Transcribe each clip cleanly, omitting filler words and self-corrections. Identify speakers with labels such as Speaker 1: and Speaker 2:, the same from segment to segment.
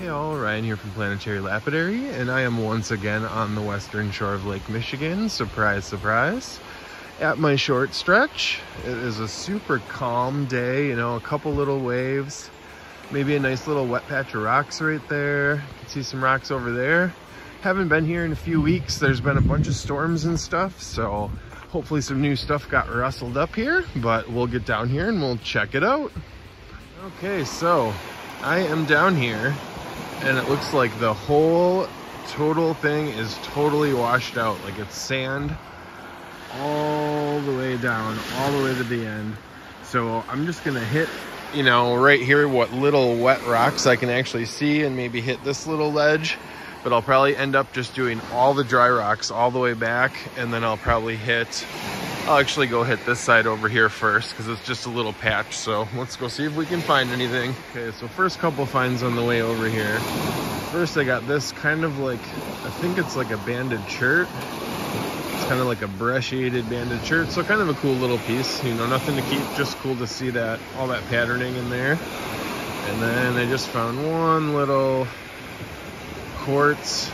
Speaker 1: Hey all, Ryan here from Planetary Lapidary, and I am once again on the western shore of Lake Michigan. Surprise, surprise. At my short stretch. It is a super calm day, you know, a couple little waves, maybe a nice little wet patch of rocks right there. You can see some rocks over there. Haven't been here in a few weeks. There's been a bunch of storms and stuff, so hopefully some new stuff got rustled up here, but we'll get down here and we'll check it out. Okay, so I am down here, and it looks like the whole total thing is totally washed out. Like it's sand all the way down, all the way to the end. So I'm just gonna hit, you know, right here what little wet rocks I can actually see, and maybe hit this little ledge. But I'll probably end up just doing all the dry rocks all the way back, and then I'll actually go hit this side over here first because it's just a little patch. So let's go see if we can find anything. Okay, so first couple finds on the way over here. First I got this kind of like, I think it's like a banded shirt. It's kind of like a brush-shaded banded shirt, so kind of a cool little piece. You know, nothing to keep, just cool to see that, all that patterning in there. And then I just found one little quartz,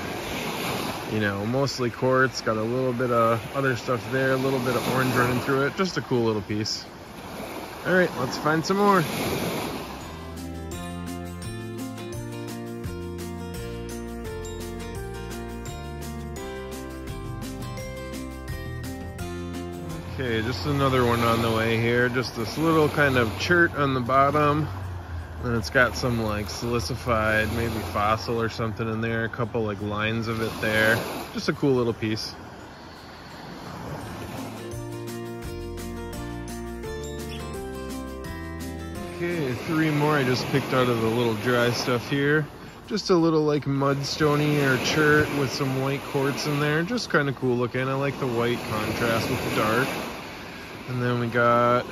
Speaker 1: you know, mostly quartz, got a little bit of other stuff there, a little bit of orange running through it, just a cool little piece. All right, let's find some more. Okay, just another one on the way here, just this little kind of chert on the bottom. And it's got some like silicified, maybe fossil or something in there. A couple like lines of it there. Just a cool little piece. Okay, three more I just picked out of the little dry stuff here. Just a little like mudstony or chert with some white quartz in there. Just kind of cool looking. I like the white contrast with the dark. And then we got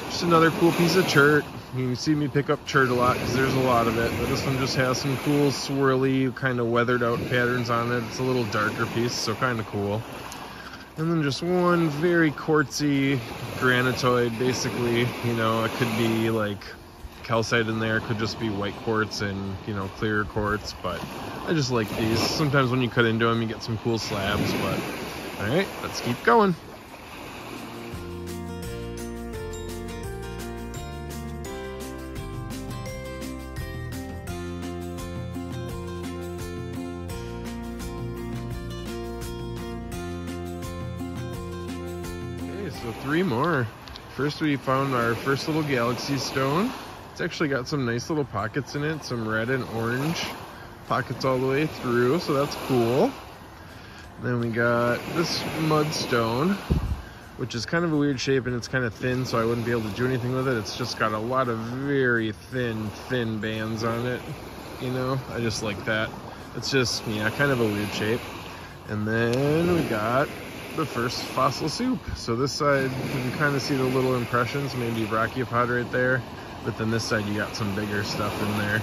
Speaker 1: just another cool piece of chert. You can see me pick up chert a lot because there's a lot of it, but this one just has some cool swirly kind of weathered out patterns on it. It's a little darker piece, so kind of cool. And then just one very quartzy granitoid, basically. You know, it could be like calcite in there, it could just be white quartz and, you know, clear quartz, but I just like these. Sometimes when you cut into them you get some cool slabs, but all right, let's keep going. So three more. First we found our first little galaxy stone. It's actually got some nice little pockets in it, some red and orange pockets all the way through, so that's cool. And then we got this mudstone, which is kind of a weird shape and it's kind of thin, so I wouldn't be able to do anything with it. It's just got a lot of very thin bands on it. You know, I just like that. It's just, yeah, kind of a weird shape. And then we got the first fossil soup. So this side you can kind of see the little impressions, maybe brachiopod right there, but then this side you got some bigger stuff in there,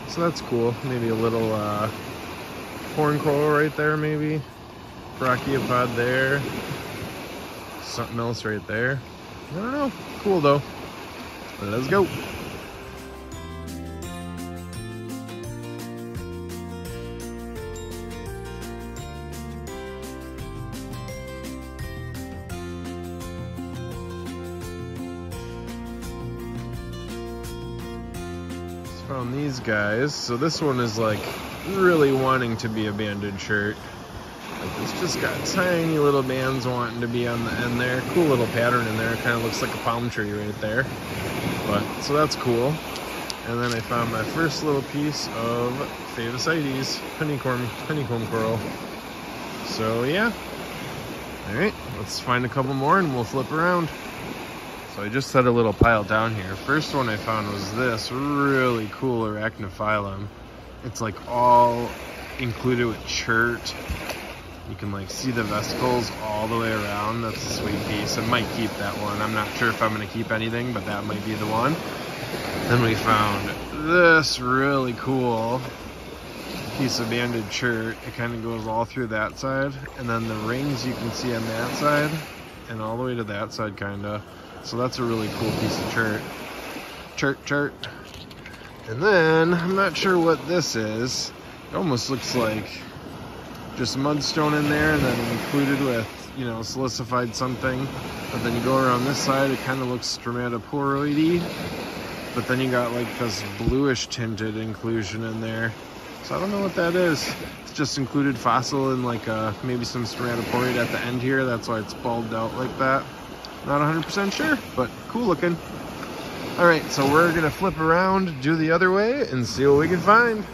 Speaker 1: so that's cool. Maybe a little horn coral right there, maybe brachiopod there, something else right there. I don't know, cool though. Let's go. Found these guys. So this one is like really wanting to be a banded shirt. Like it's just got tiny little bands wanting to be on the end there. Cool little pattern in there. It kind of looks like a palm tree right there. But so that's cool. And then I found my first little piece of Favosites honeycomb coral. So yeah. All right, let's find a couple more and we'll flip around. So I just set a little pile down here. First one I found was this really cool arachnophyllum. It's like all included with chert. You can like see the vesicles all the way around. That's a sweet piece. I might keep that one. I'm not sure if I'm gonna keep anything, but that might be the one. Then we found this really cool piece of banded chert. It kind of goes all through that side. And then the rings you can see on that side and all the way to that side kind of. So that's a really cool piece of chert. And then, I'm not sure what this is. It almost looks like just mudstone in there and then included with, you know, silicified something. But then you go around this side, it kind of looks stromatoporoid-y. But then you got like this bluish tinted inclusion in there. So I don't know what that is. It's just included fossil and like maybe some stromatoporoid at the end here. That's why it's bulbed out like that. Not 100% sure, but cool looking. All right, so we're gonna flip around, do the other way, and see what we can find.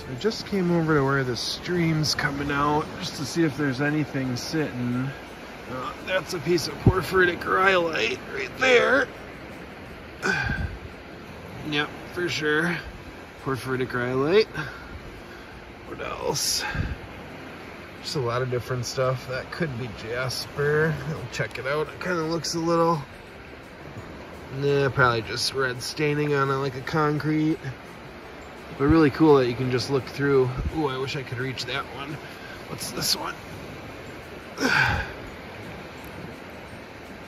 Speaker 1: I just came over to where the stream's coming out just to see if there's anything sitting. That's a piece of porphyritic rhyolite right there. Yep, for sure. Porphyritic rhyolite. What else? Just a lot of different stuff. That could be jasper. I'll check it out. It kind of looks a little... Nah, probably just red staining on it like a concrete. But really cool that you can just look through. Ooh, I wish I could reach that one. What's this one?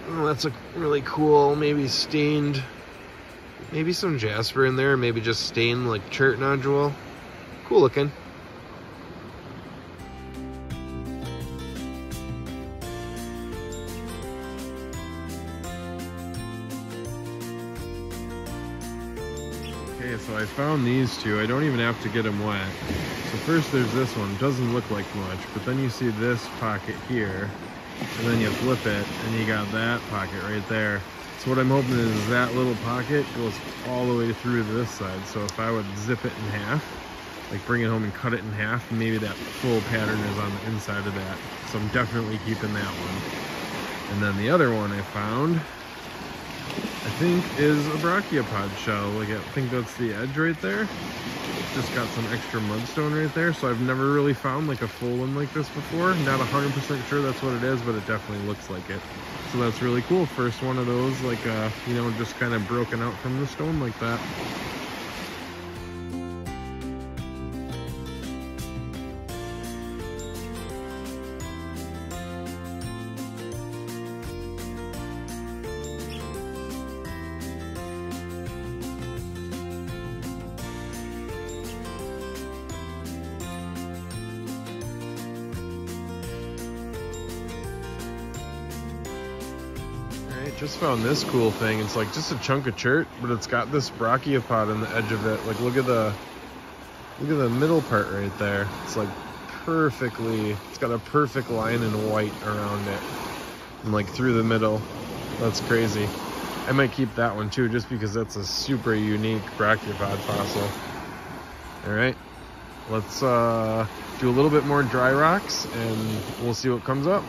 Speaker 1: Oh, that's really cool. Maybe stained, maybe some jasper in there, maybe just stained like chert nodule. Cool looking. Okay, so I found these two. I don't even have to get them wet. So first there's this one. Doesn't look like much, but then you see this pocket here, and then you flip it, and you got that pocket right there. So what I'm hoping is that little pocket goes all the way through to this side. So if I would zip it in half, like bring it home and cut it in half, maybe that full pattern is on the inside of that. So I'm definitely keeping that one. And then the other one I found, I think, is a brachiopod shell. Like, I think that's the edge right there. Just got some extra mudstone right there. So I've never really found like a full one like this before. Not 100% sure that's what it is, but it definitely looks like it. So that's really cool. First one of those, like, you know, just kind of broken out from the stone like that. Just found this cool thing. It's like just a chunk of chert, but it's got this brachiopod on the edge of it. Like, look at the middle part right there. It's like perfectly, it's got a perfect line in white around it and like through the middle. That's crazy. I might keep that one too, just because that's a super unique brachiopod fossil. All right, let's do a little bit more dry rocks and we'll see what comes up.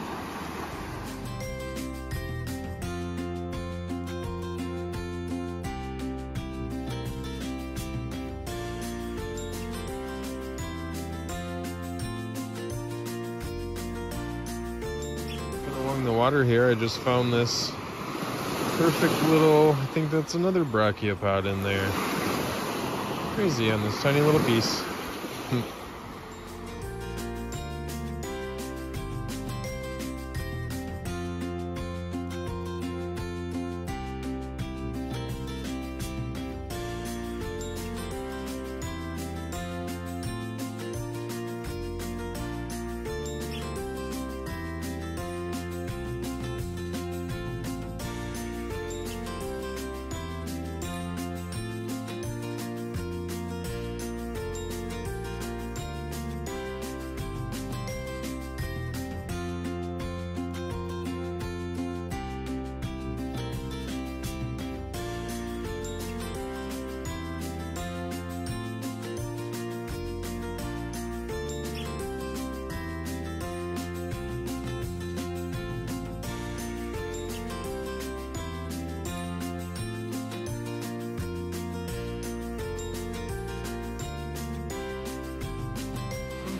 Speaker 1: Along the water here, I just found this perfect little, I think that's another brachiopod in there. Crazy on this tiny little piece.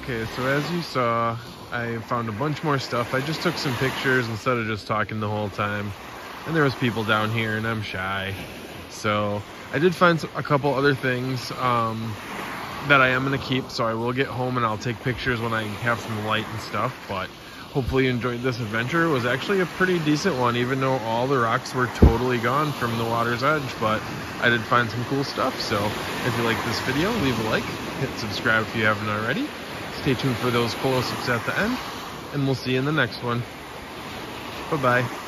Speaker 1: Okay, so as you saw, I found a bunch more stuff. I just took some pictures instead of just talking the whole time. And there was people down here, and I'm shy. So I did find a couple other things that I am going to keep. So I will get home and I'll take pictures when I have some light and stuff. But hopefully you enjoyed this adventure. It was actually a pretty decent one, even though all the rocks were totally gone from the water's edge. But I did find some cool stuff. So if you like this video, leave a like, hit subscribe if you haven't already. Stay tuned for those close-ups at the end, and we'll see you in the next one. Bye-bye.